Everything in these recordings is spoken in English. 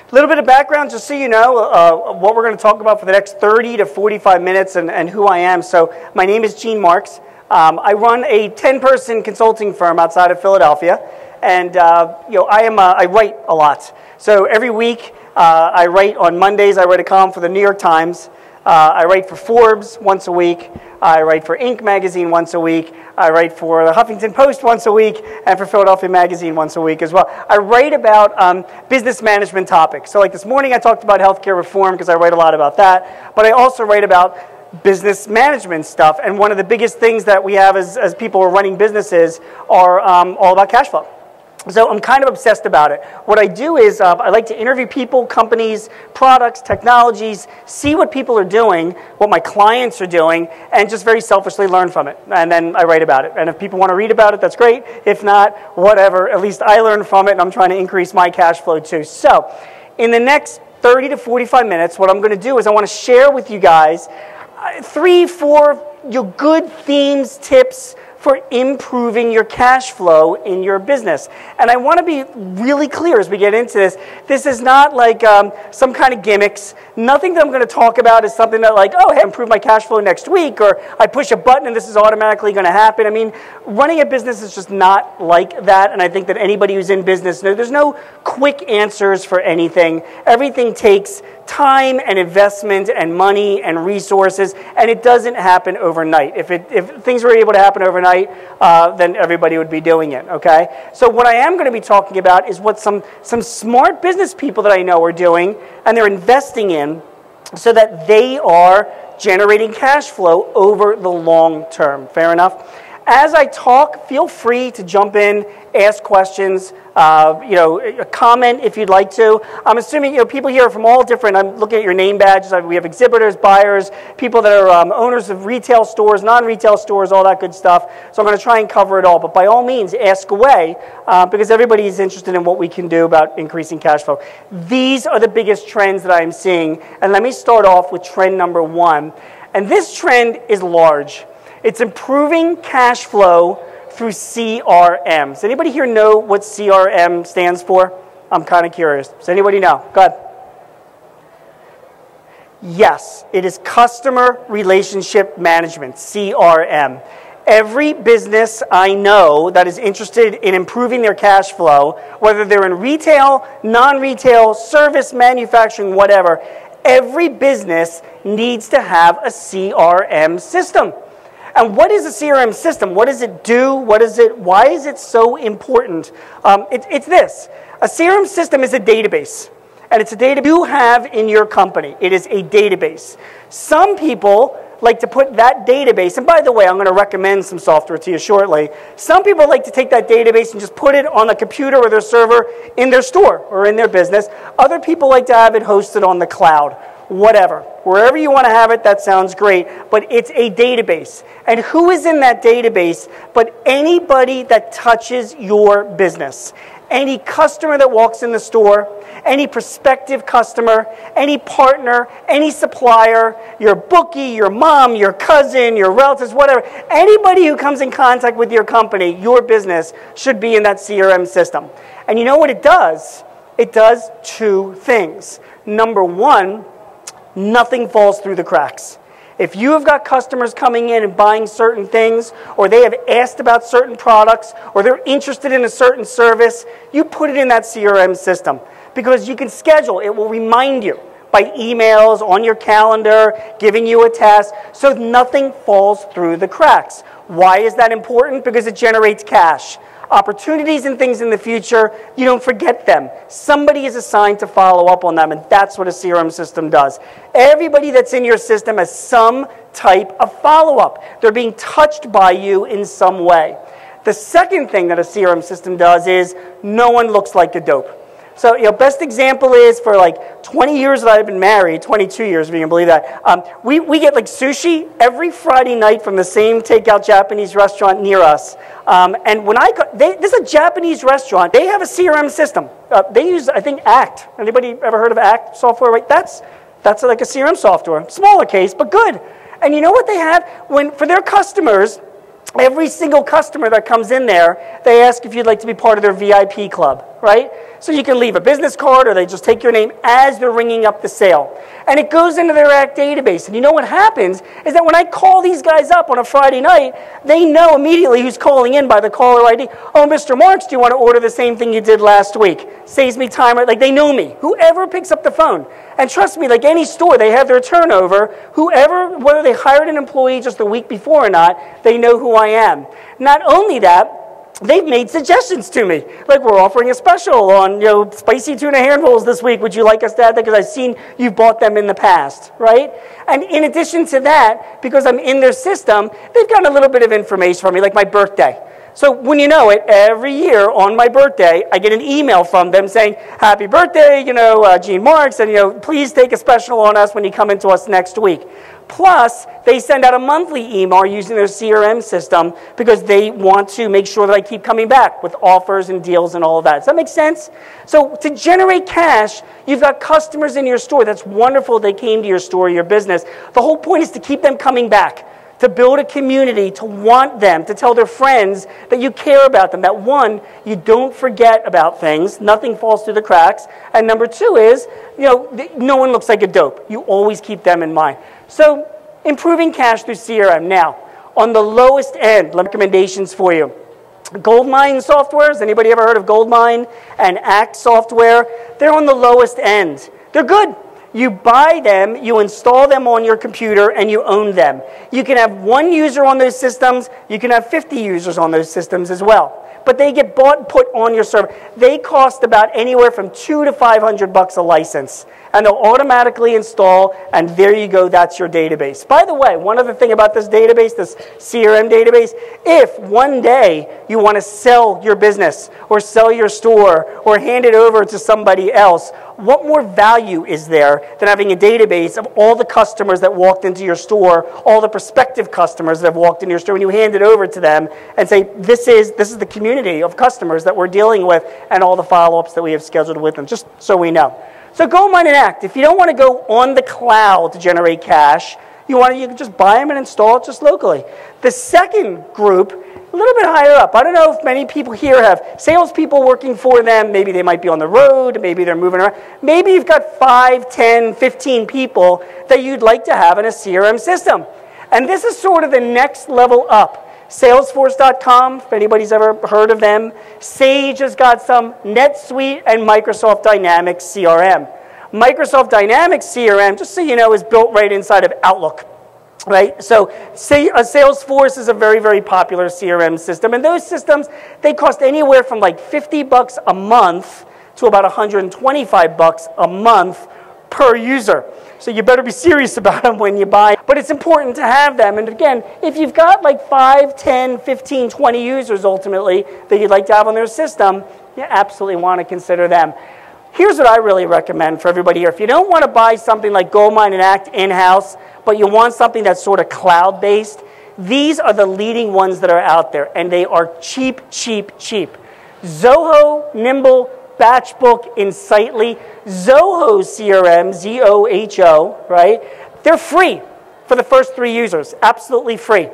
A little bit of background, just so you know what we're going to talk about for the next 30 to 45 minutes and who I am. So my name is Gene Marks. I run a 10-person consulting firm outside of Philadelphia, and I write a lot. So every week I write on Mondays. I write a column for the New York Times. I write for Forbes once a week. I write for Inc. magazine once a week. I write for the Huffington Post once a week, and for Philadelphia Magazine once a week as well. I write about business management topics. So like this morning I talked about healthcare reform because I write a lot about that, but I also write about business management stuff, and one of the biggest things that we have as people who are running businesses are all about cash flow. So I'm kind of obsessed about it. What I do is I like to interview people, companies, products, technologies, see what people are doing, what my clients are doing, and just very selfishly learn from it. And then I write about it. And if people want to read about it, that's great. If not, whatever. At least I learn from it, and I'm trying to increase my cash flow too. So in the next 30 to 45 minutes, what I'm going to do is I want to share with you guys 3-4 good themes, tips, for improving your cash flow in your business. And I want to be really clear as we get into this. This is not like some kind of gimmicks. Nothing that I'm going to talk about is something that like, oh, hey, improve my cash flow next week, or I push a button and this is automatically going to happen. I mean, running a business is just not like that, and I think that anybody who's in business, there's no quick answers for anything. Everything takes time and investment and money and resources, and it doesn't happen overnight. If things were able to happen overnight, then everybody would be doing it, okay? So what I am going to be talking about is what some smart business people that I know are doing, and they're investing in so that they are generating cash flow over the long term. Fair enough? As I talk, feel free to jump in, ask questions, comment if you'd like to. I'm assuming people here are from all different. I'm looking at your name badges. We have exhibitors, buyers, people that are owners of retail stores, non-retail stores, all that good stuff. So I'm going to try and cover it all. But by all means, ask away because everybody is interested in what we can do about increasing cash flow. These are the biggest trends that I'm seeing. And let me start off with trend number 1. And this trend is large. It's improving cash flow through CRM. Does anybody here know what CRM stands for? I'm kind of curious. Does anybody know? Go ahead. Yes, it is Customer Relationship Management, CRM. Every business I know that is interested in improving their cash flow, whether they're in retail, non-retail, service, manufacturing, whatever, every business needs to have a CRM system. And what is a CRM system? What does it do? Why is it so important? It's this. A CRM system is a database. And it's a database you have in your company. It is a database. Some people like to put that database, and by the way, I'm going to recommend some software to you shortly. Some people like to take that database and just put it on a computer or their server in their store or in their business. Other people like to have it hosted on the cloud. Whatever. Wherever you want to have it, that sounds great. But it's a database. And who is in that database but anybody that touches your business? Any customer that walks in the store, any prospective customer, any partner, any supplier, your bookie, your mom, your cousin, your relatives, whatever. Anybody who comes in contact with your company, your business, should be in that CRM system. And you know what it does? It does 2 things. Number 1, nothing falls through the cracks. If you have got customers coming in and buying certain things, or they have asked about certain products, or they're interested in a certain service, you put it in that CRM system because you can schedule. It will remind you by emails, on your calendar, giving you a task, so nothing falls through the cracks. Why is that important? Because it generates cash. Opportunities and things in the future, you don't forget them. Somebody is assigned to follow up on them, and that's what a CRM system does. Everybody that's in your system has some type of follow-up. They're being touched by you in some way. The second thing that a CRM system does is no one looks like a dope. So, best example is for like 20 years that I've been married, 22 years if you can believe that, we get like sushi every Friday night from the same takeout Japanese restaurant near us. And when this is a Japanese restaurant, they have a CRM system. They use, I think, ACT. Anybody ever heard of ACT software? Right? That's like a CRM software. Smaller case, but good. And you know what they have? For their customers, every single customer that comes in there, they ask if you'd like to be part of their VIP club. right? So you can leave a business card or they just take your name as they're ringing up the sale. And it goes into their ACT database. And you know what happens is that when I call these guys up on a Friday night, they know immediately who's calling in by the caller ID. Oh, Mr. Marks, do you want to order the same thing you did last week? Saves me time. Like, they know me. Whoever picks up the phone. And trust me, like any store, they have their turnover. Whoever, whether they hired an employee just the week before or not, they know who I am. Not only that, they've made suggestions to me. Like, we're offering a special on, spicy tuna handfuls this week. Would you like us to add that? Because I've seen you've bought them in the past, right? And in addition to that, because I'm in their system, they've gotten a little bit of information from me, like my birthday. So when you know it, every year on my birthday, I get an email from them saying, happy birthday, Gene Marks, and, please take a special on us when you come into us next week. Plus, they send out a monthly email using their CRM system because they want to make sure that I keep coming back with offers and deals and all of that. Does that make sense? So to generate cash, you've got customers in your store. That's wonderful they came to your store, your business. The whole point is to keep them coming back, to build a community, to want them, to tell their friends that you care about them, that one, you don't forget about things, nothing falls through the cracks, and number two is, no one looks like a dope. You always keep them in mind. So, improving cash through CRM. Now, on the lowest end, recommendations for you. Goldmine softwares, anybody ever heard of Goldmine and ACT software? They're on the lowest end. They're good. You buy them, you install them on your computer, and you own them. You can have one user on those systems. You can have 50 users on those systems as well. But they get bought and put on your server. They cost about anywhere from $200 to $500 a license. And they'll automatically install, and there you go, that's your database. By the way, one other thing about this database, this CRM database, if one day you want to sell your business or sell your store or hand it over to somebody else, what more value is there than having a database of all the customers that walked into your store, all the prospective customers that have walked into your store, and you hand it over to them and say, this is the community of customers that we're dealing with and all the follow-ups that we have scheduled with them, just so we know. So Goldmine and ACT. If you don't want to go on the cloud to generate cash, you can just buy them and install it just locally. The second group, a little bit higher up. I don't know if many people here have salespeople working for them. Maybe they might be on the road. Maybe they're moving around. Maybe you've got 5, 10, 15 people that you'd like to have in a CRM system. And this is sort of the next level up. Salesforce.com, if anybody's ever heard of them. Sage has got some. NetSuite and Microsoft Dynamics CRM. Microsoft Dynamics CRM, just so you know, is built right inside of Outlook. Right? So Salesforce is a very, very popular CRM system. And those systems, they cost anywhere from like $50 a month to about $125 a month per user. So you better be serious about them when you buy. But it's important to have them. And again, if you've got like 5, 10, 15, 20 users ultimately that you'd like to have on their system, you absolutely want to consider them. Here's what I really recommend for everybody here. If you don't want to buy something like Goldmine and ACT in-house, but you want something that's sort of cloud-based, these are the leading ones that are out there. And they are cheap, cheap, cheap. Zoho, Nimble, Batchbook, Insightly, Zoho CRM, Z-O-H-O, right? They're free for the first 3 users, absolutely free.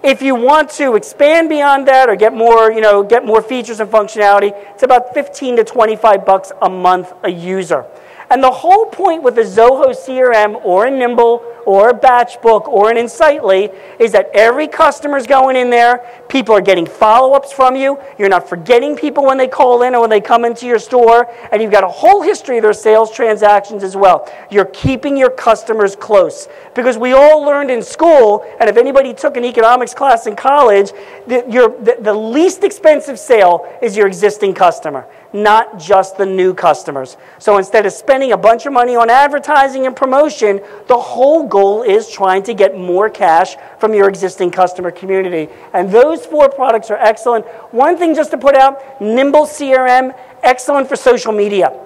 If you want to expand beyond that or get more features and functionality, it's about $15 to $25 a month a user. And the whole point with a Zoho CRM or a Nimble or a Batchbook or an Insightly is that every customer's going in there, people are getting follow-ups from you, you're not forgetting people when they call in or when they come into your store, and you've got a whole history of their sales transactions as well. You're keeping your customers close. Because we all learned in school, and if anybody took an economics class in college, the least expensive sale is your existing customer, not just the new customers. So instead of spending a bunch of money on advertising and promotion, the whole goal is trying to get more cash from your existing customer community. And those 4 products are excellent. One thing just to put out, Nimble CRM, excellent for social media.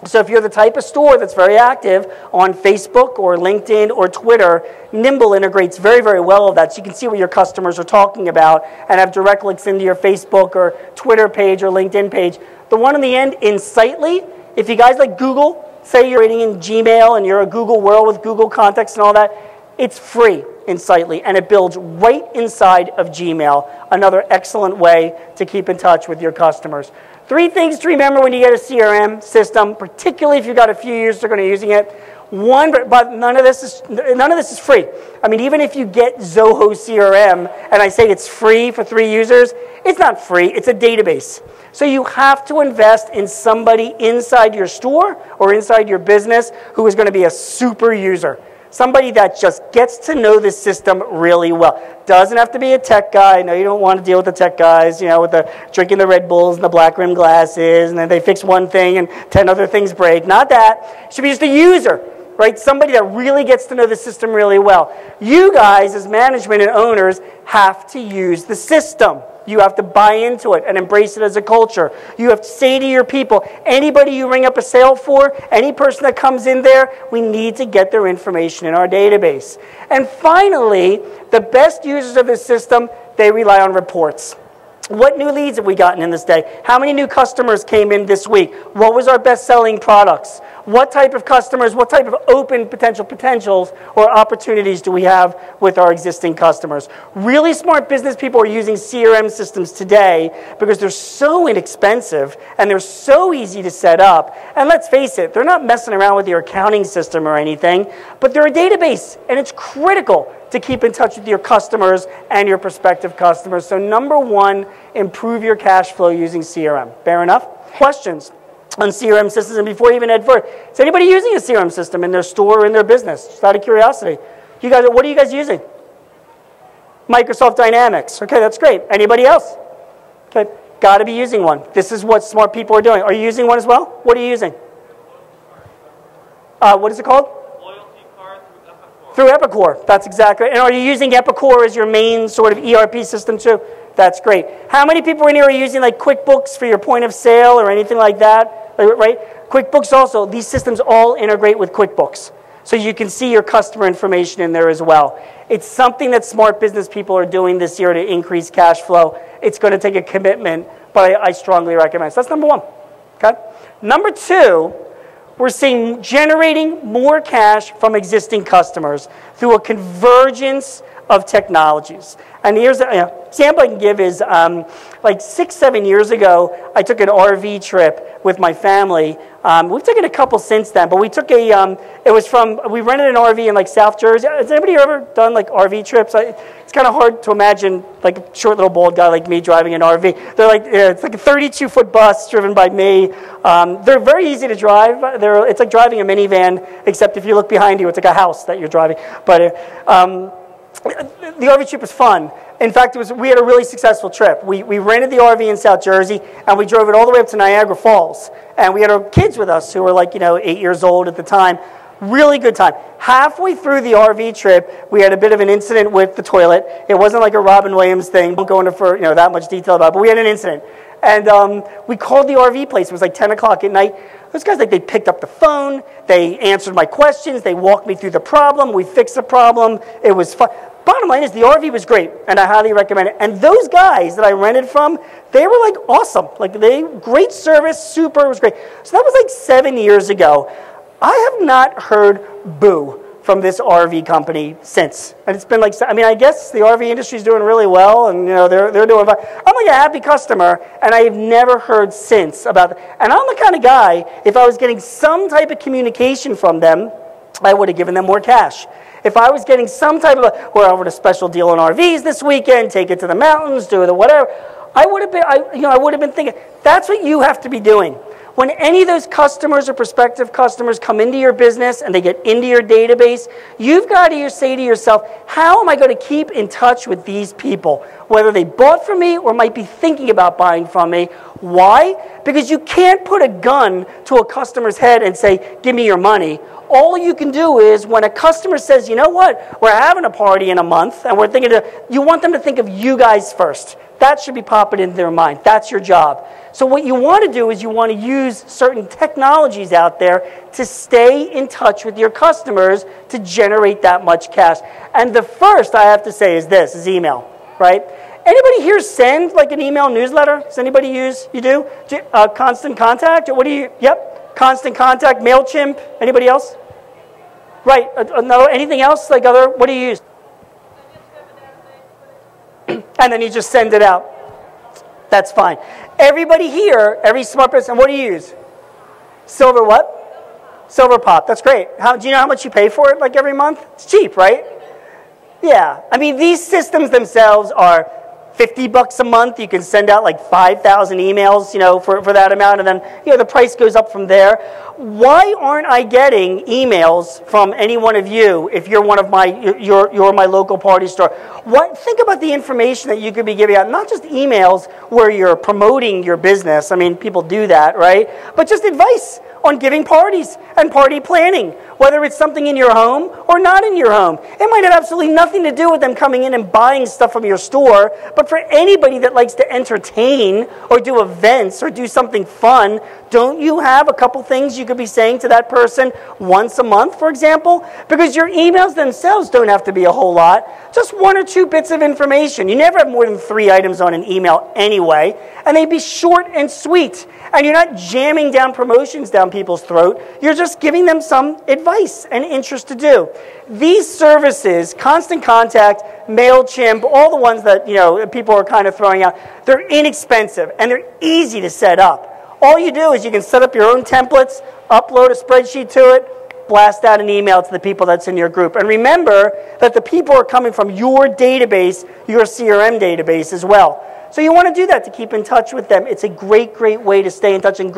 So if you're the type of store that's very active on Facebook or LinkedIn or Twitter, Nimble integrates very, very well with that. So you can see what your customers are talking about and have direct links into your Facebook or Twitter page or LinkedIn page. The one on the end, Insightly, if you guys like Google, say you're writing in Gmail and you're a Google world with Google contacts and all that, it's free. Insightly, and it builds right inside of Gmail. Another excellent way to keep in touch with your customers. 3 things to remember when you get a CRM system, particularly if you've got a few years they're going to using it. One, but none of this is free. I mean, even if you get Zoho CRM, and I say it's free for 3 users, it's not free. It's a database. So you have to invest in somebody inside your store or inside your business who is going to be a super user. Somebody that just gets to know the system really well. Doesn't have to be a tech guy. I know you don't want to deal with the tech guys, you know, with the drinking the Red Bulls and the black rim glasses, and then they fix one thing and 10 other things break. Not that. It should be just a user, right? Somebody that really gets to know the system really well. You guys, as management and owners, have to use the system. You have to buy into it and embrace it as a culture. You have to say to your people, anybody you ring up a sale for, any person that comes in there, we need to get their information in our database. And finally, the best users of this system, they rely on reports. What new leads have we gotten in this day? How many new customers came in this week? What was our best-selling products? What type of customers, what type of open potentials or opportunities do we have with our existing customers? Really smart business people are using CRM systems today because they're so inexpensive and they're so easy to set up. And let's face it, they're not messing around with your accounting system or anything, but they're a database, and it's critical to keep in touch with your customers and your prospective customers. So number 1, improve your cash flow using CRM. Fair enough? Questions on CRM systems? And before you even head further, is anybody using a CRM system in their store or in their business? Just out of curiosity. You guys, what are you guys using? Microsoft Dynamics. Okay, that's great. Anybody else? Okay, got to be using one. This is what smart people are doing. Are you using one as well? What are you using? What is it called? Through Epicor, that's exactly right. And are you using Epicor as your main sort of ERP system too? That's great. How many people in here are using like QuickBooks for your point of sale or anything like that? Right? QuickBooks also, these systems all integrate with QuickBooks. So you can see your customer information in there as well. It's something that smart business people are doing this year to increase cash flow. It's going to take a commitment, but I strongly recommend it. So that's number 1. Okay? Number 2, we're seeing generating more cash from existing customers through a convergence of technologies. And here's an example I can give is like 6-7 years ago, I took an RV trip with my family. We've taken a couple since then, but we took a, we rented an RV in like South Jersey. Has anybody ever done like RV trips? It's kind of hard to imagine like a short little bald guy like me driving an RV. They're like, it's like a 32-foot bus driven by me. They're very easy to drive. It's like driving a minivan, except if you look behind you, it's like a house that you're driving. But the RV trip was fun. In fact, we had a really successful trip. We rented the RV in South Jersey, and we drove it all the way up to Niagara Falls. And we had our kids with us who were like, 8 years old at the time. Really good time. Halfway through the RV trip, we had a bit of an incident with the toilet. It wasn't like a Robin Williams thing. Won't go into that much detail about it, but we had an incident. And we called the RV place. It was like 10 o'clock at night. Those guys, they picked up the phone. They answered my questions. They walked me through the problem. We fixed the problem. It was fun. Bottom line is the RV was great, and I highly recommend it. And those guys that I rented from, they were like awesome. Like great service, super, it was great. So that was like 7 years ago. I have not heard boo from this RV company since. And it's been like, I guess the RV industry is doing really well, and they're doing fine. I'm like a happy customer, and I have never heard since about that. And I'm the kind of guy, if I was getting some type of communication from them, I would have given them more cash. If I was getting some type of, we're over a special deal on RVs this weekend, take it to the mountains, do the whatever, I would have been thinking, that's what you have to be doing. When any of those customers or prospective customers come into your business and they get into your database, you've got to say to yourself, how am I going to keep in touch with these people? Whether they bought from me or might be thinking about buying from me. Why? Because you can't put a gun to a customer's head and say, give me your money. All you can do is when a customer says, you know what, we're having a party in a month, and you want them to think of you guys first. That should be popping into their mind. That's your job. So what you want to do is you want to use certain technologies out there to stay in touch with your customers to generate that much cash. And the first I have to say is email, right? Anybody here send like an email newsletter? Does anybody use? You do? Constant Contact? Or what do you? Yep. Constant Contact, MailChimp. Anybody else? Right. No. Anything else? Like what do you use? and then you just send it out. That's fine. Everybody here, every smart person, what do you use? Silver what? Silver Pop. That's great. Do you know how much you pay for it, like every month? It's cheap, right? Yeah. I mean, these systems themselves are $50 a month. You can send out like 5,000 emails, for that amount, and then, the price goes up from there. Why aren't I getting emails from any one of you if you're one of you're my local party store? Think about the information that you could be giving out, not just emails where you're promoting your business. I mean, people do that, right? But just advice on giving parties and party planning, whether it's something in your home or not in your home. It might have absolutely nothing to do with them coming in and buying stuff from your store, but for anybody that likes to entertain or do events or do something fun, don't you have a couple things you could be saying to that person once a month, for example? Because your emails themselves don't have to be a whole lot, just 1 or 2 bits of information. You never have more than 3 items on an email anyway, and they'd be short and sweet. And you're not jamming down promotions down people's throat. You're just giving them some advice and interest to do. These services, Constant Contact, MailChimp, all the ones that people are kind of throwing out, they're inexpensive and they're easy to set up. All you do is you can set up your own templates, upload a spreadsheet to it, blast out an email to the people that's in your group. And remember that the people are coming from your database, your CRM database as well. So you want to do that to keep in touch with them. It's a great, great way to stay in touch and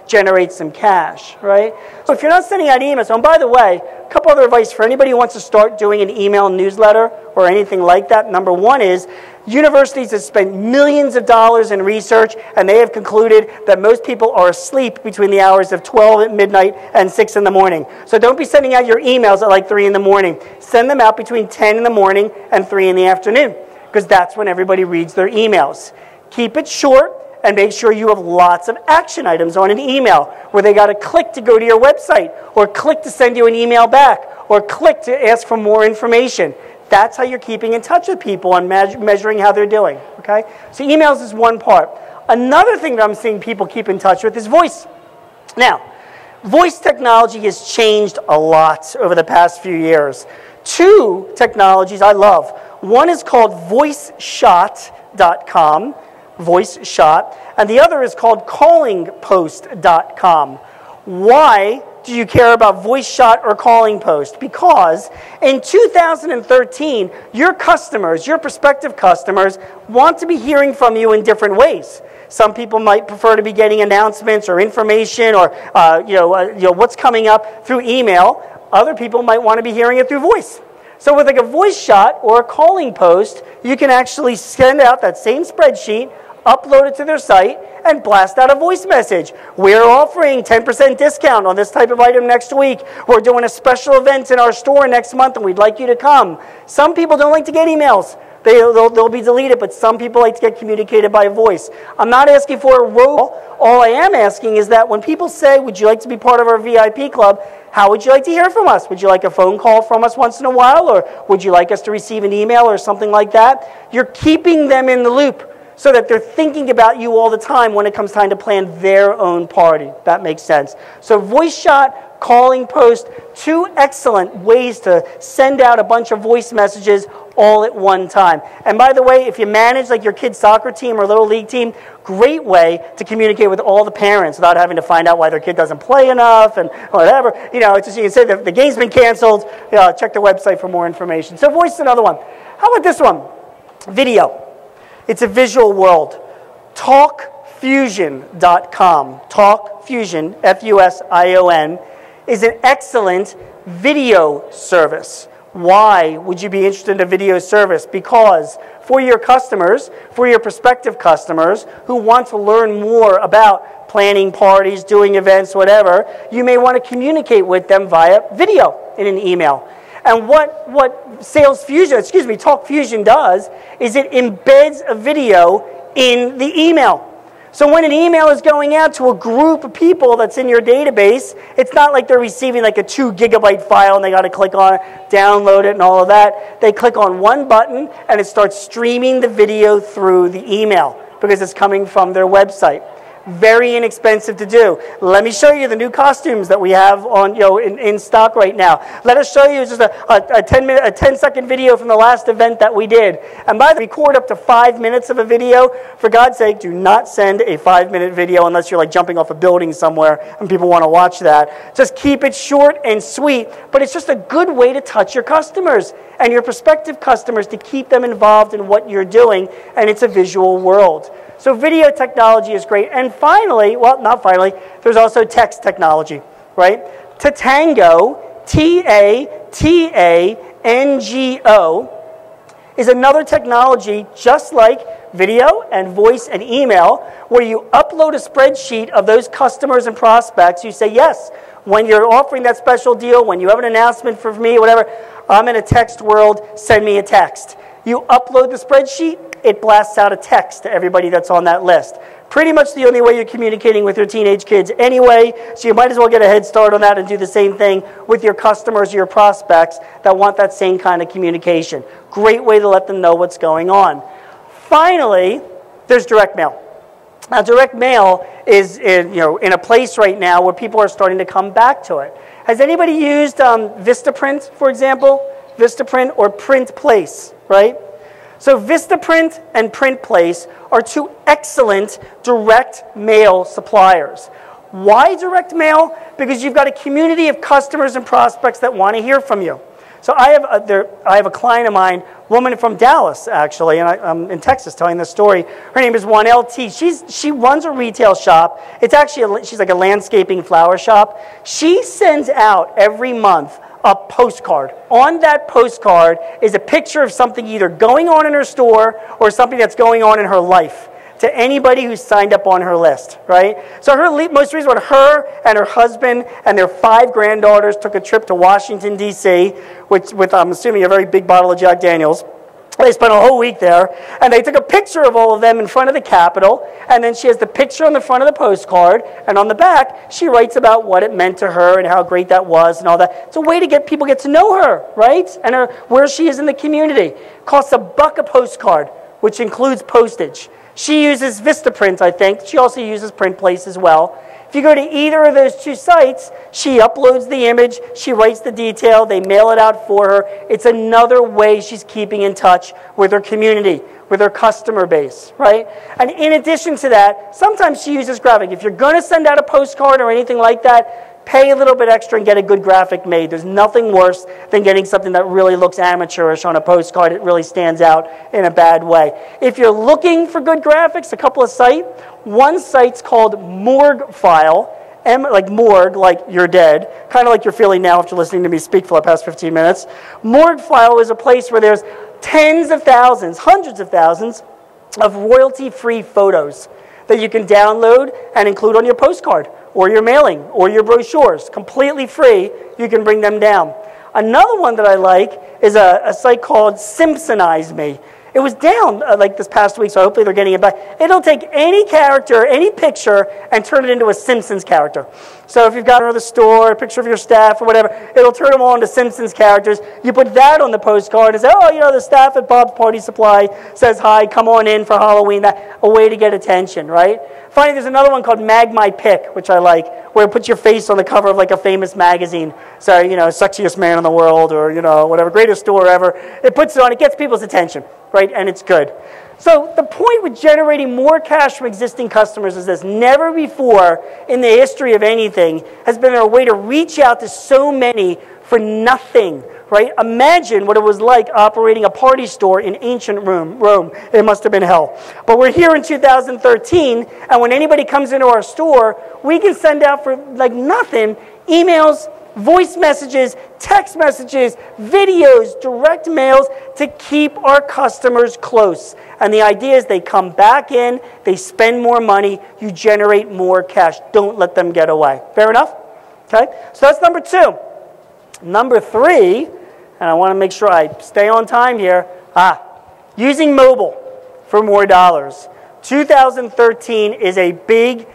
generate some cash, right? So if you're not sending out emails, and by the way, a couple other advice for anybody who wants to start doing an email newsletter or anything like that. Number one is universities have spent millions of dollars in research, and they have concluded that most people are asleep between the hours of 12 at midnight and 6 in the morning. So don't be sending out your emails at like 3 in the morning. Send them out between 10 in the morning and 3 in the afternoon, because that's when everybody reads their emails. Keep it short and make sure you have lots of action items on an email where they got to click to go to your website or click to send you an email back or click to ask for more information. That's how you're keeping in touch with people and measuring how they're doing. Okay? So emails is one part. Another thing that I'm seeing people keep in touch with is voice. Now, voice technology has changed a lot over the past few years. 2 technologies I love. One is called VoiceShot.com, VoiceShot, and the other is called CallingPost.com. Why do you care about VoiceShot or CallingPost? Because in 2013, your customers, your prospective customers, want to be hearing from you in different ways. Some people might prefer to be getting announcements or information or what's coming up through email. Other people might want to be hearing it through voice. So with like a voice shot or a calling post, you can actually send out that same spreadsheet, upload it to their site, and blast out a voice message. We're offering 10% discount on this type of item next week. We're doing a special event in our store next month, and we'd like you to come. Some people don't like to get emails. They'll be deleted, but some people like to get communicated by voice. I'm not asking for a role. All I am asking is that when people say, would you like to be part of our VIP club, how would you like to hear from us? Would you like a phone call from us once in a while, or would you like us to receive an email or something like that? You're keeping them in the loop so that they're thinking about you all the time when it comes time to plan their own party. That makes sense. So voice shot, calling post, 2 excellent ways to send out a bunch of voice messages all at one time. And by the way, if you manage like your kid's soccer team or little league team, great way to communicate with all the parents without having to find out why their kid doesn't play enough and whatever. It's just, you can say that the game's been canceled. Check the website for more information. So voice is another one. How about this one? Video. It's a visual world. TalkFusion.com. TalkFusion, F-U-S-I-O-N, is an excellent video service. Why would you be interested in a video service? Because for your customers, for your prospective customers who want to learn more about planning parties, doing events, whatever, you may want to communicate with them via video in an email. And what TalkFusion does is it embeds a video in the email. So when an email is going out to a group of people that's in your database, it's not like they're receiving like a 2 gigabyte file and they got to click on it, download it, and all of that. They click on one button and it starts streaming the video through the email because it's coming from their website. Very inexpensive to do. Let me show you the new costumes that we have on, in stock right now. Let us show you just a 10-second video from the last event that we did. And by the way, record up to 5 minutes of a video. For God's sake, do not send a 5-minute video unless you're like jumping off a building somewhere and people want to watch that. Just keep it short and sweet, but it's just a good way to touch your customers and your prospective customers to keep them involved in what you're doing, and it's a visual world. So video technology is great. And finally, well, not finally, there's also text technology, right? Tatango, T-A-T-A-N-G-O, is another technology just like video and voice and email, where you upload a spreadsheet of those customers and prospects. You say, yes, when you're offering that special deal, when you have an announcement for me, whatever, I'm in a text world, send me a text. You upload the spreadsheet, it blasts out a text to everybody that's on that list. Pretty much the only way you're communicating with your teenage kids anyway, so you might as well get a head start on that and do the same thing with your customers or your prospects that want that same kind of communication. Great way to let them know what's going on. Finally, there's direct mail. Now, direct mail is in a place right now where people are starting to come back to it. Has anybody used Vistaprint, for example? Vistaprint or Print Place, right? So Vistaprint and Print Place are two excellent direct mail suppliers. Why direct mail? Because you've got a community of customers and prospects that want to hear from you. So I have a client of mine, woman from Dallas actually, and I'm in Texas telling this story. Her name is 1LT. She runs a retail shop. It's actually she's like a landscaping flower shop. She sends out every month a postcard. On that postcard is a picture of something either going on in her store or something that's going on in her life to anybody who's signed up on her list, right? So her most recent one, her and her husband and their 5 granddaughters took a trip to Washington, D.C., with I'm assuming a very big bottle of Jack Daniels. They spent a whole week there, and they took a picture of all of them in front of the Capitol, and then she has the picture on the front of the postcard, and on the back, she writes about what it meant to her and how great that was and all that. It's a way to get people get to know her, right? And where she is in the community. Costs $1 a postcard, which includes postage. She uses Vistaprint, I think. She also uses Print Place as well. If you go to either of those two sites, she uploads the image, she writes the detail, they mail it out for her. It's another way she's keeping in touch with her community, with her customer base, right? And in addition to that, sometimes she uses graphic. If you're going to send out a postcard or anything like that, pay a little bit extra and get a good graphic made. There's nothing worse than getting something that really looks amateurish on a postcard. It really stands out in a bad way. If you're looking for good graphics, a couple of sites. One site's called Morgue File, like morgue, like you're dead, kind of like you're feeling now after listening to me speak for the past 15 minutes. Morgue File is a place where there's tens of thousands, hundreds of thousands of royalty-free photos that you can download and include on your postcard or your mailing or your brochures. Completely free, you can bring them down. Another one that I like is a site called Simpsonize Me. It was down like this past week, so hopefully they're getting it back. It'll take any character, any picture, and turn it into a Simpsons character. So if you've got another store, a picture of your staff or whatever, it'll turn them all into Simpsons characters. You put that on the postcard and say, oh, the staff at Bob's Party Supply says hi, come on in for Halloween. That a way to get attention, right? Finally, there's another one called Mag My Pick, which I like, where it puts your face on the cover of like a famous magazine. So, sexiest man in the world or, whatever, greatest store ever. It puts it on, it gets people's attention, right? And it's good. So the point with generating more cash from existing customers is this. Never before in the history of anything has been there a way to reach out to so many for nothing, right? Imagine what it was like operating a party store in ancient Rome. It must have been hell. But we're here in 2013, and when anybody comes into our store, we can send out for like nothing emails, voice messages, text messages, videos, direct mails to keep our customers close. And the idea is they come back in, they spend more money, you generate more cash. Don't let them get away. Fair enough? Okay? So that's number 2. Number 3, and I want to make sure I stay on time here, using mobile for more dollars. 2013 is a big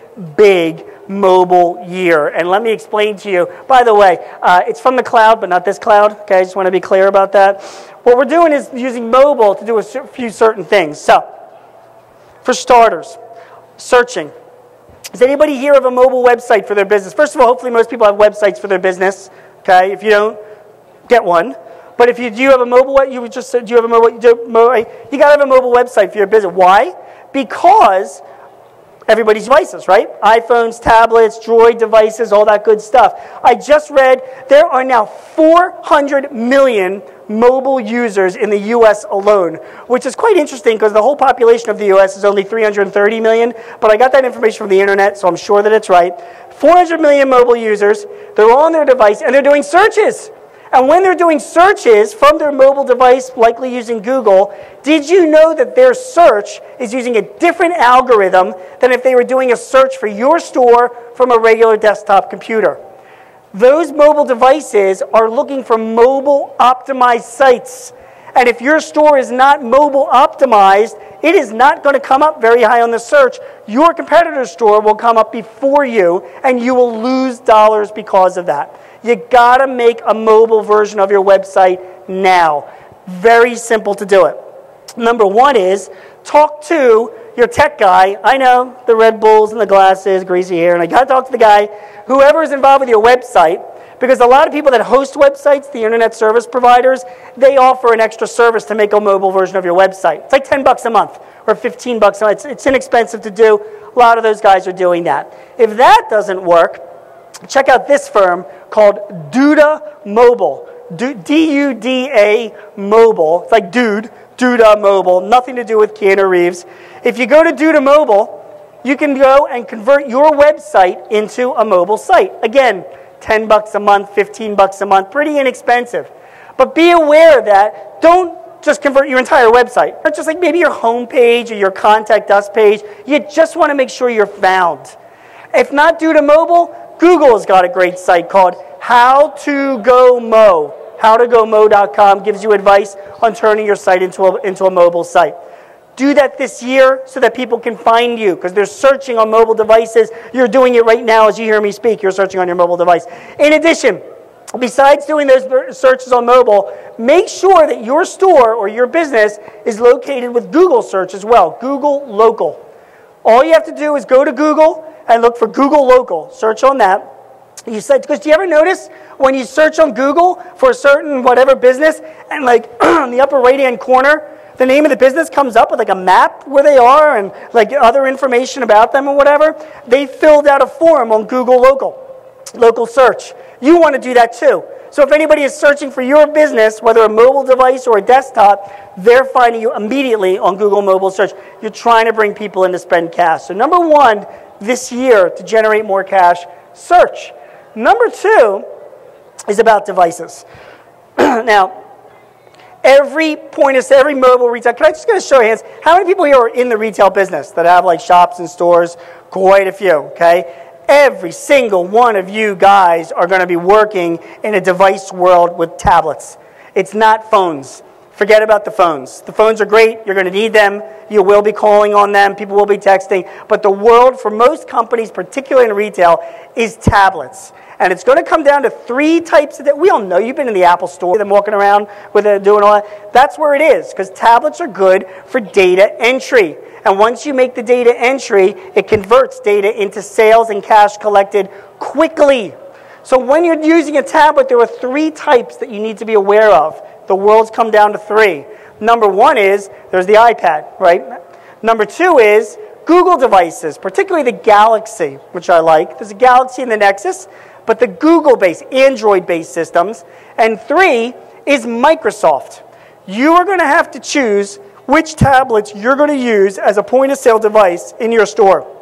mobile year. And let me explain to you, by the way, it's from the cloud, but not this cloud. Okay, I just want to be clear about that. What we're doing is using mobile to do a few certain things. So, for starters, searching. Does anybody hear of a mobile website for their business? First of all, hopefully most people have websites for their business. Okay, if you don't, get one. But if you do have a mobile, you just said, do you have a mobile? You got to have a mobile website for your business. Why? Because everybody's devices, right? iPhones, tablets, Droid devices, all that good stuff. I just read there are now 400 million mobile users in the U.S. alone, which is quite interesting because the whole population of the U.S. is only 330 million, but I got that information from the internet, so I'm sure that it's right. 400 million mobile users, they're all on their device, and they're doing searches. And when they're doing searches from their mobile device, likely using Google, did you know that their search is using a different algorithm than if they were doing a search for your store from a regular desktop computer? Those mobile devices are looking for mobile optimized sites. And if your store is not mobile optimized, it is not going to come up very high on the search. Your competitor's store will come up before you, and you will lose dollars because of that. You got to make a mobile version of your website now. Very simple to do it. Number one is talk to your tech guy. I know, the Red Bulls and the glasses, greasy hair, and I got to talk to the guy, whoever is involved with your website, because a lot of people that host websites, the internet service providers, they offer an extra service to make a mobile version of your website. It's like 10 bucks a month or 15 bucks a month. It's inexpensive to do. A lot of those guys are doing that. If that doesn't work, check out this firm called Duda Mobile. D-U-D-A Mobile. It's like Duda Mobile. Nothing to do with Keanu Reeves. If you go to Duda Mobile, you can go and convert your website into a mobile site. Again, 10 bucks a month, 15 bucks a month, pretty inexpensive. But be aware that don't just convert your entire website. Not just like maybe your home page or your contact us page. You just want to make sure you're found. If not Duda Mobile, Google has got a great site called How to Go Mo. HowToGoMo.com gives you advice on turning your site into a mobile site. Do that this year so that people can find you because they're searching on mobile devices. You're doing it right now as you hear me speak. You're searching on your mobile device. In addition, besides doing those searches on mobile, make sure that your store or your business is located with Google search as well. Google Local. All you have to do is go to Google and look for Google Local. Search on that. You said, because do you ever notice when you search on Google for a certain whatever business and like on the upper right-hand corner, the name of the business comes up with like a map where they are and like other information about them or whatever? They filled out a form on Google Local search. You want to do that too. So if anybody is searching for your business, whether a mobile device or a desktop, they're finding you immediately on Google Mobile Search. You're trying to bring people in to spend cash. So number one this year to generate more cash, search. Number two is about devices. Now, every mobile retail, can I just get a show of hands? How many people here are in the retail business that have like shops and stores? Quite a few, okay? Every single one of you guys are going to be working in a device world with tablets. It's not phones. Forget about the phones. The phones are great. You're going to need them. You will be calling on them. People will be texting. But the world, for most companies, particularly in retail, is tablets. And it's going to come down to three types of that. We all know you've been in the Apple store, them walking around with it, doing all that. That's where it is, because tablets are good for data entry. And once you make the data entry, it converts data into sales and cash collected quickly. So when you're using a tablet, there are three types that you need to be aware of. The world's come down to three. Number one is, there's the iPad, right? Number two is Google devices, particularly the Galaxy, which I like. There's a Galaxy and the Nexus, but the Google-based, Android-based systems. And three is Microsoft. You are going to have to choose which tablets you're going to use as a point-of-sale device in your store.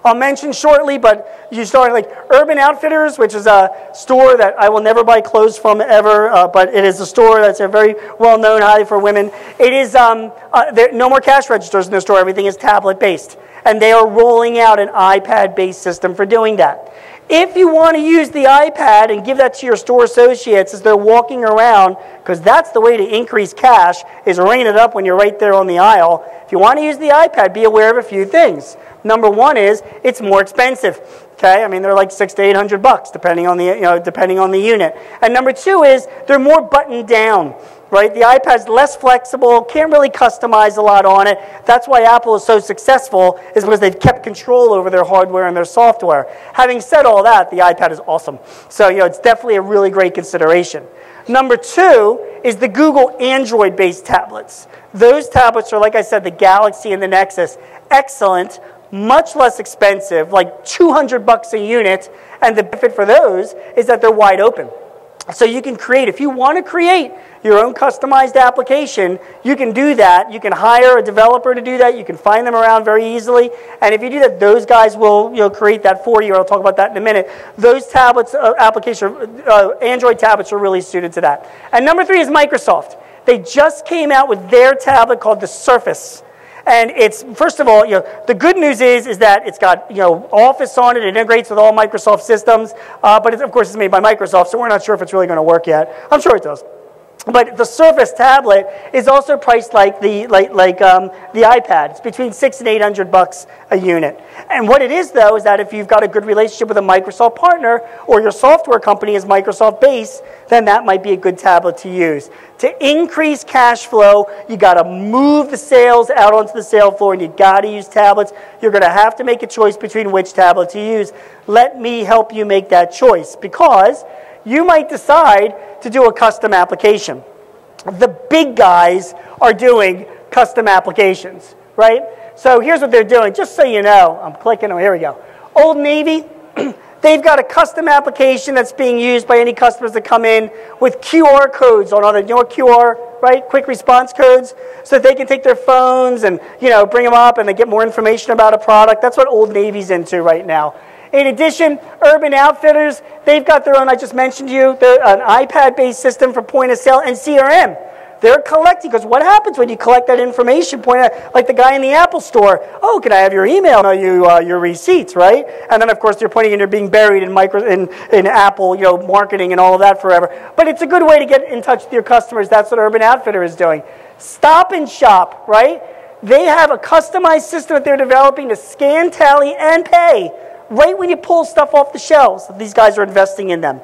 I'll mention shortly, but you start like Urban Outfitters, which is a store that I will never buy clothes from ever, but it is a store that's a very well-known, highly for women. It is no more cash registers in their store. Everything is tablet-based, and they are rolling out an iPad-based system for doing that. If you want to use the iPad and give that to your store associates as they're walking around, because that's the way to increase cash, is ringing it up when you're right there on the aisle. If you want to use the iPad, be aware of a few things. Number one is it's more expensive. Okay, I mean they're like $600 to $800 depending on the unit. And number two is they're more buttoned down. right? The iPad's less flexible, can't really customize a lot on it. That's why Apple is so successful, is because they've kept control over their hardware and their software. Having said all that, the iPad is awesome. So, it's definitely a really great consideration. Number 2 is the Google Android-based tablets. Those tablets are, like I said, the Galaxy and the Nexus. Excellent, much less expensive, like $200 a unit, and the benefit for those is that they're wide open. So you can create, if you want to create your own customized application, you can do that. You can hire a developer to do that. You can find them around very easily. And if you do that, those guys will create that for you. I'll talk about that in a minute. Those tablets, Android tablets are really suited to that. And number 3 is Microsoft. They just came out with their tablet called the Surface. And it's, first of all, the good news is that it's got, Office on it. It integrates with all Microsoft systems. But of course, it's made by Microsoft, so we're not sure if it's really going to work yet. I'm sure it does. But the Surface tablet is also priced like the iPad. It's between $600 and $800 a unit. And what it is, though, is that if you've got a good relationship with a Microsoft partner or your software company is Microsoft-based, then that might be a good tablet to use. To increase cash flow, you got to move the sales out onto the sale floor, and you got to use tablets. You're going to have to make a choice between which tablet to use. Let me help you make that choice, because you might decide to do a custom application. The big guys are doing custom applications, right? So here's what they're doing, just so you know. I'm clicking, oh, here we go. Old Navy, they've got a custom application that's being used by any customers that come in with QR codes on other, QR, right? Quick response codes, so that they can take their phones and, bring them up and they get more information about a product. That's what Old Navy's into right now. In addition, Urban Outfitters, they've got their own, I just mentioned to you, an iPad-based system for point of sale and CRM. They're collecting, because what happens when you collect that information, like the guy in the Apple store, oh, can I have your email, your receipts, right? And then, of course, you're pointing and you're being buried in Apple, marketing and all of that forever. But it's a good way to get in touch with your customers. That's what Urban Outfitter is doing. Stop and Shop, right? They have a customized system that they're developing to scan, tally, and pay right when you pull stuff off the shelves. These guys are investing in them.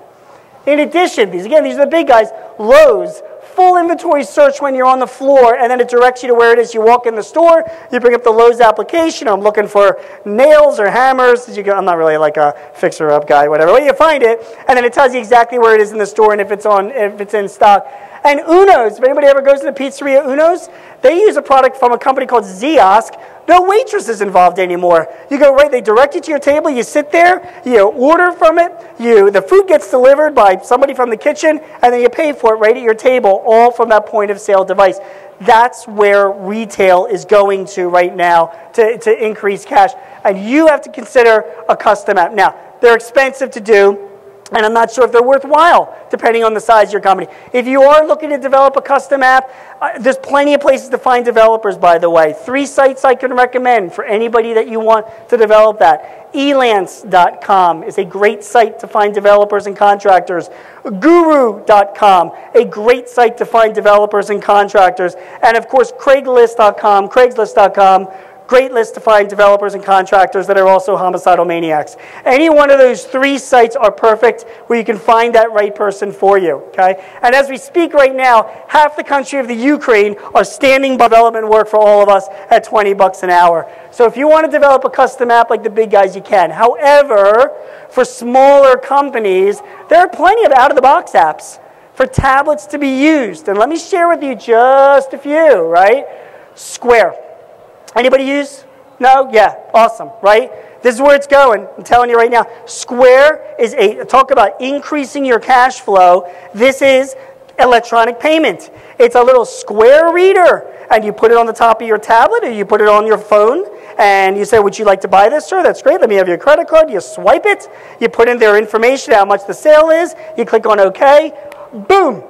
In addition, these are the big guys. Lowe's, full inventory search when you're on the floor, and then it directs you to where it is. You walk in the store, you bring up the Lowe's application. I'm looking for nails or hammers. I'm not really like a fixer-up guy, whatever. Well, you find it, and then it tells you exactly where it is in the store and if it's in stock. And Uno's, if anybody ever goes to the pizzeria Uno's, they use a product from a company called Ziosk. No waitresses involved anymore. You go right, they direct you to your table, you sit there, you order from it, the food gets delivered by somebody from the kitchen, and then you pay for it right at your table, all from that point of sale device. That's where retail is going to right now to increase cash. And you have to consider a custom app. Now, they're expensive to do, and I'm not sure if they're worthwhile, depending on the size of your company. If you are looking to develop a custom app, there's plenty of places to find developers, by the way. 3 sites I can recommend for anybody that you want to develop that. Elance.com is a great site to find developers and contractors. Guru.com, a great site to find developers and contractors. And of course, Craigslist.com, great list to find developers and contractors that are also homicidal maniacs. Any one of those 3 sites are perfect where you can find that right person for you, okay? And as we speak right now, half the country of the Ukraine are standing by development work for all of us at $20 an hour. So if you want to develop a custom app like the big guys, you can. However, for smaller companies, there are plenty of out-of-the-box apps for tablets to be used. And let me share with you just a few, right? Square. Anybody use? No? Yeah. Awesome, right? This is where it's going. I'm telling you right now. Square is talk about increasing your cash flow. This is electronic payment. It's a little Square reader, and you put it on the top of your tablet, or you put it on your phone, and you say, would you like to buy this, sir? That's great. Let me have your credit card. You swipe it. You put in their information, how much the sale is. You click on OK. Boom.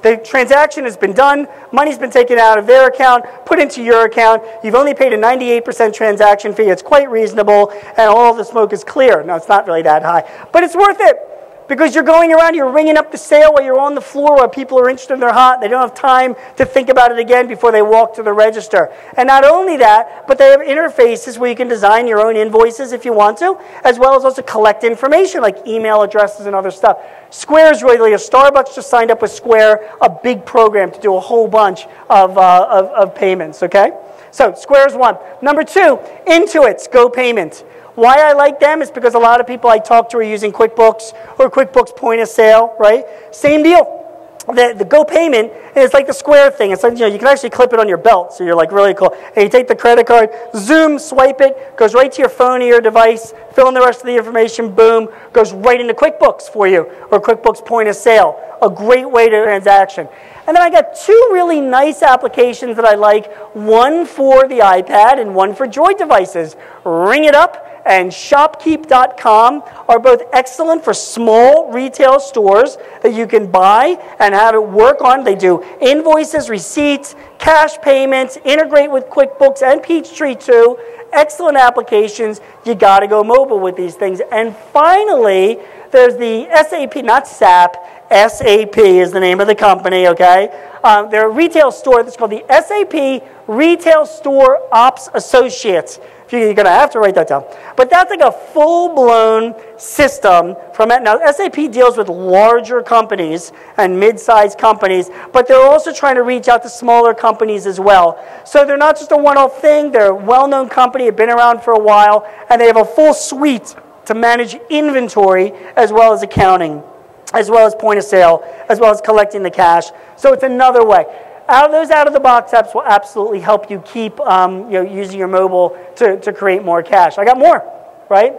The transaction has been done, money's been taken out of their account, put into your account, you've only paid a 98% transaction fee, it's quite reasonable, and all the smoke is clear. No, it's not really that high, but it's worth it. Because you're going around, you're ringing up the sale while you're on the floor while people are interested and they're hot. They don't have time to think about it again before they walk to the register. And not only that, but they have interfaces where you can design your own invoices if you want to, as well as also collect information like email addresses and other stuff. Square is really, Starbucks just signed up with Square, a big program to do a whole bunch of payments, okay? So Square's one. Number two, Intuit's Go Payment. Why I like them is because a lot of people I talk to are using QuickBooks or QuickBooks Point of Sale, right? Same deal. The Go Payment is like the Square thing. It's like, you can actually clip it on your belt, so you're like really cool. And you take the credit card, zoom, swipe it, goes right to your phone or your device, fill in the rest of the information, boom, goes right into QuickBooks for you, or QuickBooks Point of Sale. A great way to transaction. And then I got two really nice applications that I like, one for the iPad and one for Droid devices. Ring It Up and Shopkeep.com are both excellent for small retail stores that you can buy and have it work on. They do invoices, receipts, cash payments, integrate with QuickBooks and Peachtree too. Excellent applications. You got to go mobile with these things. And finally, there's the SAP, not SAP, SAP is the name of the company, okay? They're a retail store that's called the SAP Retail Store Ops Associates. You're going to have to write that down. But that's like a full-blown system from it. Now, SAP deals with larger companies and mid-sized companies, but they're also trying to reach out to smaller companies as well. So they're not just a one-off thing. They're a well-known company, have been around for a while, and they have a full suite to manage inventory as well as accounting, as well as point of sale, as well as collecting the cash. So it's another way. Those out-of-the-box apps will absolutely help you keep using your mobile to create more cash. I got more, right?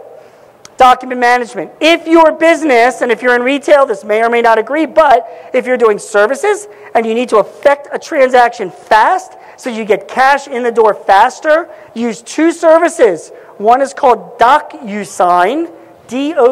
Document management. If your business, and if you're in retail, this may or may not agree, but if you're doing services and you need to effect a transaction fast so you get cash in the door faster, use two services. One is called DocuSign, D-O-C-U-S-I-G-N-E,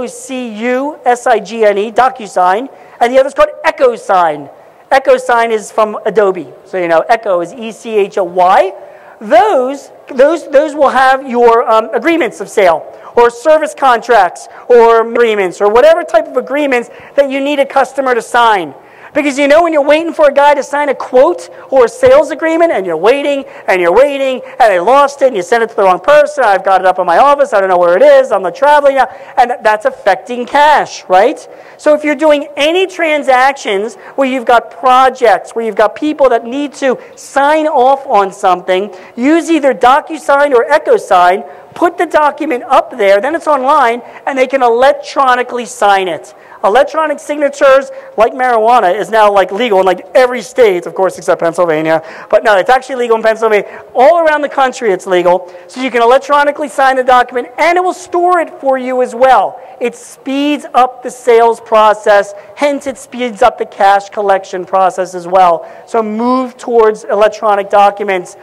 DocuSign, and the other is called EchoSign. EchoSign is from Adobe. So you know, Echo is E-C-H-O-Y. Those will have your agreements of sale or service contracts or agreements or whatever type of agreements that you need a customer to sign. Because you know when you're waiting for a guy to sign a quote or a sales agreement and you're waiting and they lost it and you sent it to the wrong person, I've got it up in my office, I don't know where it is, I'm not traveling now, and that's affecting cash, right? So if you're doing any transactions where you've got projects, where you've got people that need to sign off on something, use either DocuSign or EchoSign, put the document up there, then it's online, and they can electronically sign it. Electronic signatures, like marijuana, is now like legal in like every state, of course, except Pennsylvania. But no, it's actually legal in Pennsylvania. All around the country it's legal. So you can electronically sign the document, and it will store it for you as well. It speeds up the sales process, hence it speeds up the cash collection process as well. So move towards electronic documents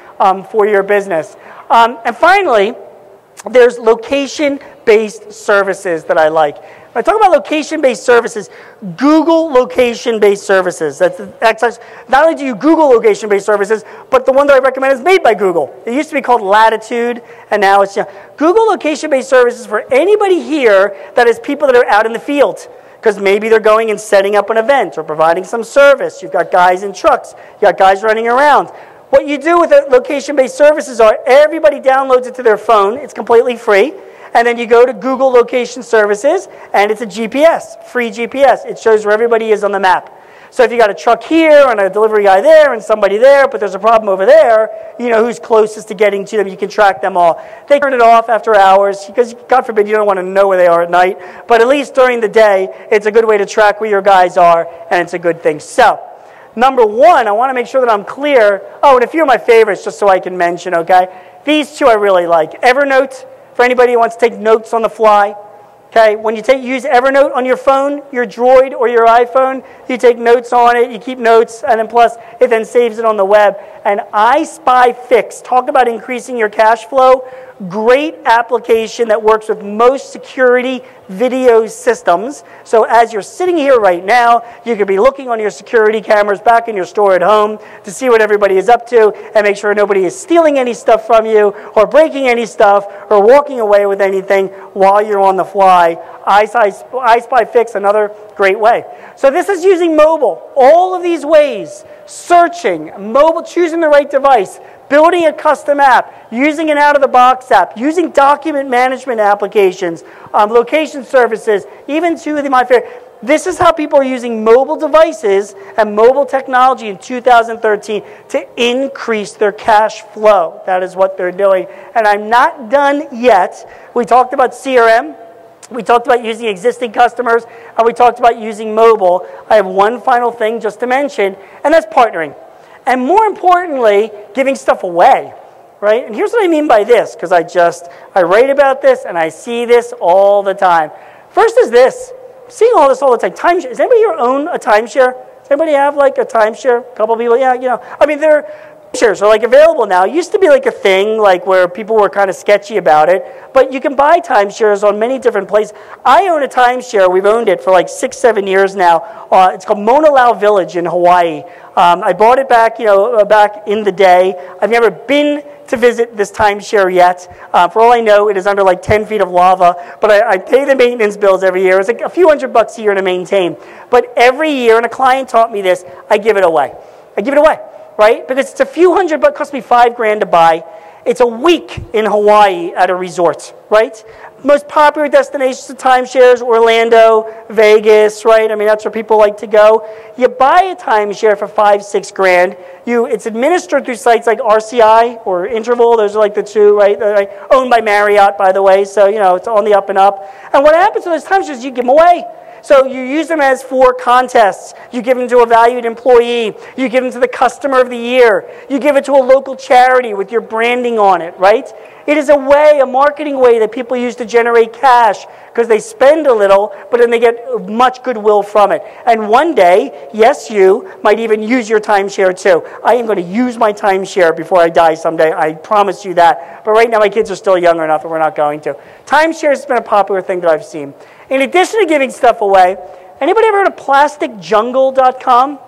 for your business. And finally, there's location-based services that I like. When I talk about location-based services, Google location-based services. That's not only do you Google location-based services, but the one that I recommend is made by Google. It used to be called Latitude, and now it's Google location-based services for anybody here that is people that are out in the field. Because maybe they're going and setting up an event or providing some service. You've got guys in trucks. You've got guys running around. What you do with the location-based services are everybody downloads it to their phone. It's completely free. And then you go to Google Location Services, and it's a GPS, free GPS. It shows where everybody is on the map. So if you got a truck here and a delivery guy there and somebody there, but there's a problem over there, you know who's closest to getting to them. You can track them all. They turn it off after hours because, God forbid, you don't want to know where they are at night. But at least during the day, it's a good way to track where your guys are, and it's a good thing. So, number one, I want to make sure that I'm clear. Oh, and a few of my favorites, just so I can mention, okay? These two I really like. Evernote. For anybody who wants to take notes on the fly, okay? When you use Evernote on your phone, your Droid or your iPhone, you take notes on it, you keep notes, and then plus it then saves it on the web. And I Spy Fix, talk about increasing your cash flow. Great application that works with most security video systems. So as you're sitting here right now, you could be looking on your security cameras back in your store at home to see what everybody is up to and make sure nobody is stealing any stuff from you or breaking any stuff or walking away with anything while you're on the fly. iSpy Fix, another great way. So this is using mobile. All of these ways, searching, mobile, choosing the right device, building a custom app, using an out-of-the-box app, using document management applications, location services, even to my favorite. This is how people are using mobile devices and mobile technology in 2013 to increase their cash flow. That is what they're doing. And I'm not done yet. We talked about CRM. We talked about using existing customers. And we talked about using mobile. I have one final thing just to mention, and that's partnering. And more importantly, giving stuff away, right? And here's what I mean by this, because I write about this and I see this all the time. First is this. I'm seeing all this all the time. Timeshare. Does anybody here own a timeshare? Does anybody have like a timeshare? A couple people? Yeah, you know. I mean, timeshares are like available now. It used to be like a thing like where people were kind of sketchy about it, but you can buy timeshares on many different places. I own a timeshare. We've owned it for like 6-7 years now. It's called Mauna Loa Village in Hawaii. I bought it back, back in the day. I've never been to visit this timeshare yet. For all I know, it is under like 10 feet of lava, but I pay the maintenance bills every year. It's like a few $100 a year to maintain. But every year, and a client taught me this, I give it away. I give it away, right? Because it's a few $100, it cost me $5,000 to buy. It's a week in Hawaii at a resort, right? Most popular destinations of timeshares, Orlando, Vegas, right? I mean, that's where people like to go. You buy a timeshare for $5-6 grand. It's administered through sites like RCI or Interval. Those are like the two, right? They're owned by Marriott, by the way. So, it's on the up and up. And what happens with those timeshares, you give them away. So you use them as for contests. You give them to a valued employee. You give them to the customer of the year. You give it to a local charity with your branding on it, right? It is a marketing way that people use to generate cash because they spend a little, but then they get much goodwill from it. And one day, yes, you might even use your timeshare too. I am going to use my timeshare before I die someday. I promise you that. But right now, my kids are still young enough that we're not going to. Timeshare has been a popular thing that I've seen. In addition to giving stuff away, anybody ever heard of PlasticJungle.com?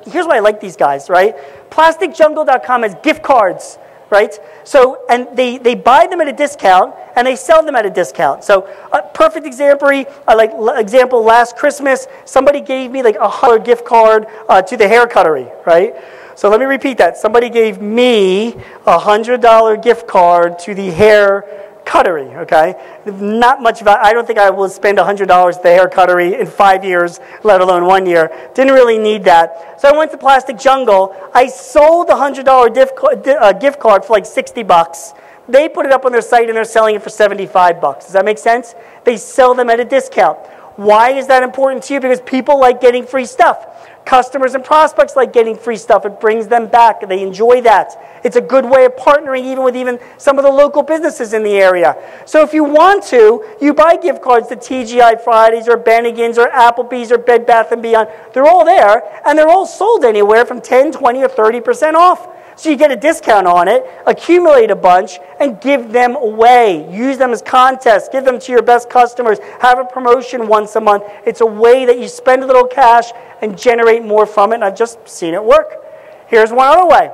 Here's why I like these guys, right? PlasticJungle.com has gift cards, right? So, and they buy them at a discount, and they sell them at a discount. So, a perfect example, last Christmas, somebody gave me like a $100 gift card to the hair cuttery, right? So let me repeat that. Somebody gave me a $100 gift card to the hair cuttery, okay? Not much value. I don't think I will spend $100 at the hair cuttery in 5 years, let alone 1 year. Didn't really need that. So I went to Plastic Jungle. I sold the $100 gift card for like $60. They put it up on their site and they're selling it for $75. Does that make sense? They sell them at a discount. Why is that important to you? Because people like getting free stuff. Customers and prospects like getting free stuff. It brings them back. They enjoy that. It's a good way of partnering even with some of the local businesses in the area. So if you want to, you buy gift cards to TGI Fridays or Bennigan's or Applebee's or Bed Bath & Beyond. They're all there, and they're all sold anywhere from 10, 20, or 30% off. So you get a discount on it, accumulate a bunch, and give them away. Use them as contests. Give them to your best customers. Have a promotion once a month. It's a way that you spend a little cash and generate more from it, and I've just seen it work. Here's one other way.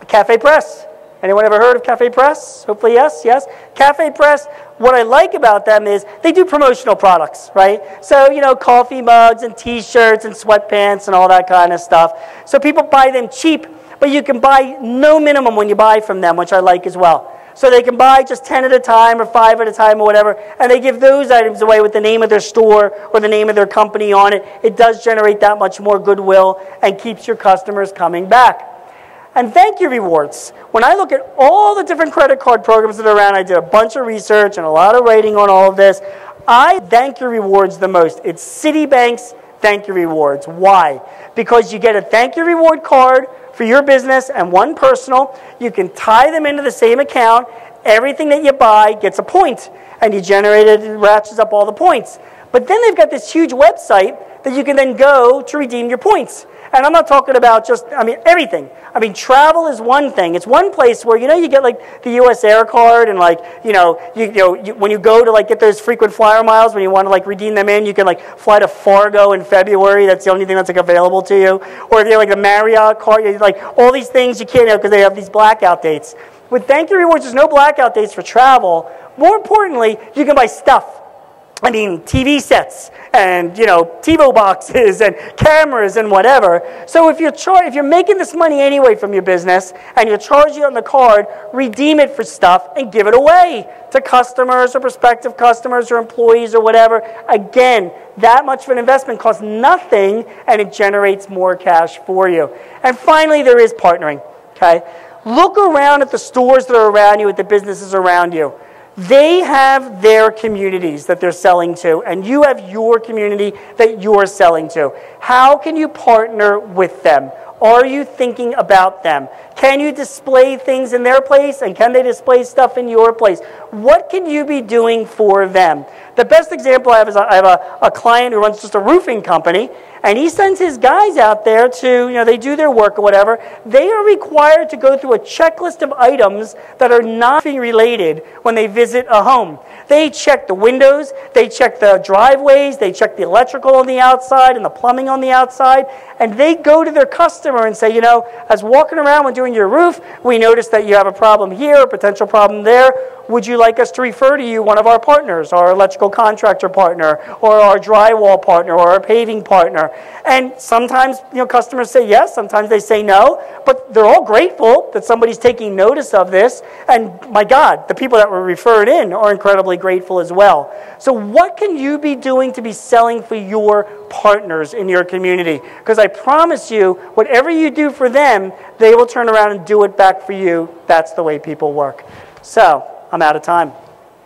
Cafe Press. Anyone ever heard of Cafe Press? Hopefully yes, yes. Cafe Press, what I like about them is they do promotional products, right? So, coffee mugs and T-shirts and sweatpants and all that kind of stuff. So people buy them cheap, but you can buy no minimum when you buy from them, which I like as well. So they can buy just 10 at a time or 5 at a time or whatever, and they give those items away with the name of their store or the name of their company on it. It does generate that much more goodwill and keeps your customers coming back. And thank you rewards. When I look at all the different credit card programs that are around, I did a bunch of research and a lot of writing on all of this. I thank you rewards the most. It's Citibank's thank you rewards. Why? Because you get a thank you reward card for your business and one personal. You can tie them into the same account. Everything that you buy gets a point, and you generate it, it ratchets up all the points. But then they've got this huge website that you can then go to redeem your points. And I'm not talking about just, I mean, everything. I mean, travel is one thing. It's one place where, you get like the U.S. Air card and like, when you go to like get those frequent flyer miles, when you want to like redeem them in, you can like fly to Fargo in February. That's the only thing that's like available to you. Or if you're like a Marriott card, like all these things you can't have because they have these blackout dates. With Thank You Rewards, there's no blackout dates for travel. More importantly, you can buy stuff. I mean, TV sets and, TiVo boxes and cameras and whatever. So if you're making this money anyway from your business and you're charging on the card, redeem it for stuff and give it away to customers or prospective customers or employees or whatever. Again, that much of an investment costs nothing and it generates more cash for you. And finally, there is partnering, okay? Look around at the stores that are around you, at the businesses around you. They have their communities that they're selling to, and you have your community that you're selling to. How can you partner with them? Are you thinking about them? Can you display things in their place, and can they display stuff in your place? What can you be doing for them? The best example I have is I have a client who runs just a roofing company, and he sends his guys out there to, they do their work or whatever. They are required to go through a checklist of items that are not related when they visit a home. They check the windows, they check the driveways, they check the electrical on the outside and the plumbing on the outside, and they go to their customer and say, as walking around when doing your roof, we noticed that you have a problem here, a potential problem there. Would you like us to refer to you one of our partners, our electrical contractor partner, or our drywall partner, or our paving partner? And sometimes, customers say yes, sometimes they say no, but they're all grateful that somebody's taking notice of this. And my God, the people that were referred in are incredibly grateful as well. So what can you be doing to be selling for your partners in your community? Because I promise you, whatever you do for them, they will turn around and do it back for you. That's the way people work. So, I'm out of time.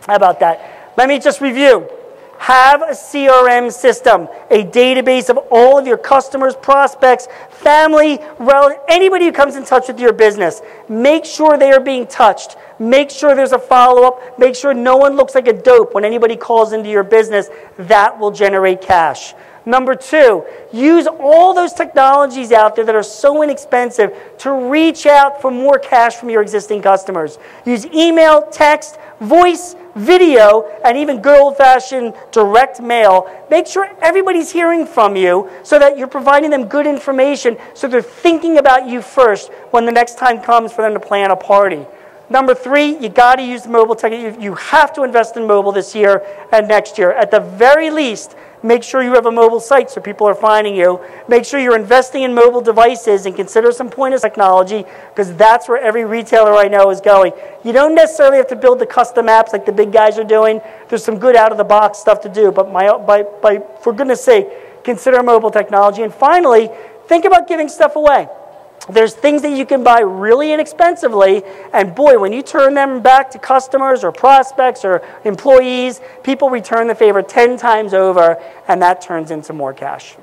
How about that? Let me just review. Have a CRM system, a database of all of your customers, prospects, family, relatives, anybody who comes in touch with your business. Make sure they are being touched. Make sure there's a follow-up. Make sure no one looks like a dope when anybody calls into your business. That will generate cash. Number 2, use all those technologies out there that are so inexpensive to reach out for more cash from your existing customers. Use email, text, voice, video, and even good old-fashioned direct mail. Make sure everybody's hearing from you so that you're providing them good information so they're thinking about you first when the next time comes for them to plan a party. Number 3, you got to use the mobile tech. You have to invest in mobile this year and next year. At the very least, make sure you have a mobile site so people are finding you. Make sure you're investing in mobile devices and consider some point of technology because that's where every retailer I know is going. You don't necessarily have to build the custom apps like the big guys are doing. There's some good out-of-the-box stuff to do, but for goodness sake, consider mobile technology. And finally, think about giving stuff away. There's things that you can buy really inexpensively, and boy, when you turn them back to customers or prospects or employees, people return the favor 10 times over, and that turns into more cash.